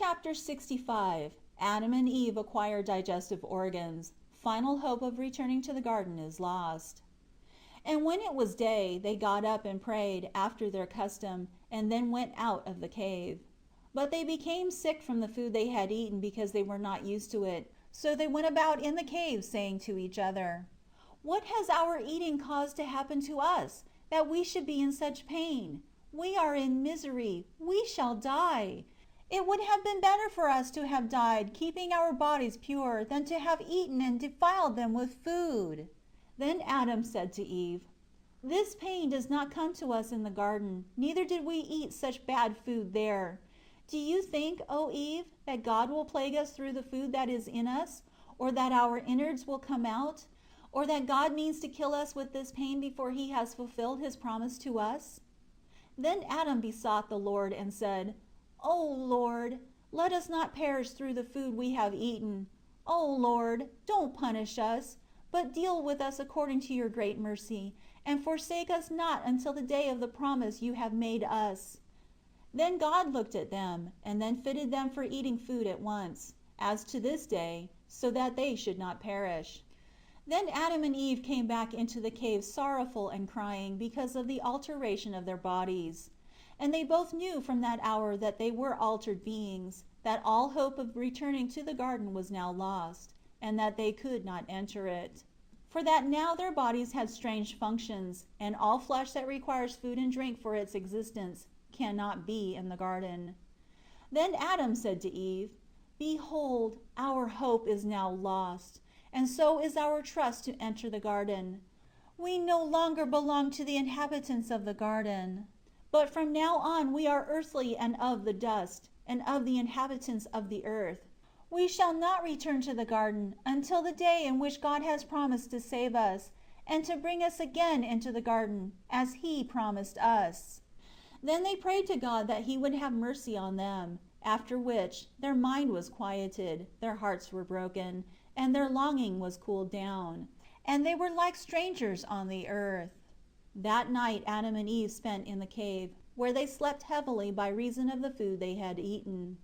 Chapter 65. Adam and Eve acquire digestive organs. Final hope of returning to the garden is lost. And when it was day, they got up and prayed, after their custom, and then went out of the cave. But they became sick from the food they had eaten, because they were not used to it. So they went about in the cave, saying to each other, "What has our eating caused to happen to us, that we should be in such pain? We are in misery. We shall die. It would have been better for us to have died, keeping our bodies pure, than to have eaten and defiled them with food." Then Adam said to Eve, "This pain does not come to us in the garden, neither did we eat such bad food there. Do you think, O Eve, that God will plague us through the food that is in us, or that our innards will come out, or that God means to kill us with this pain before he has fulfilled his promise to us?" Then Adam besought the Lord and said, "O Lord, let us not perish through the food we have eaten. O Lord, don't punish us, but deal with us according to your great mercy, and forsake us not until the day of the promise you have made us." Then God looked at them, and then fitted them for eating food at once, as to this day, so that they should not perish. Then Adam and Eve came back into the cave sorrowful and crying because of the alteration of their bodies. And they both knew from that hour that they were altered beings, that all hope of returning to the garden was now lost, and that they could not enter it. For that now their bodies had strange functions, and all flesh that requires food and drink for its existence cannot be in the garden. Then Adam said to Eve, "Behold, our hope is now lost, and so is our trust to enter the garden. We no longer belong to the inhabitants of the garden, but from now on we are earthly and of the dust, and of the inhabitants of the earth. We shall not return to the garden until the day in which God has promised to save us, and to bring us again into the garden, as he promised us." Then they prayed to God that he would have mercy on them, after which their mind was quieted, their hearts were broken, and their longing was cooled down, and they were like strangers on the earth. That night Adam and Eve spent in the cave, where they slept heavily by reason of the food they had eaten.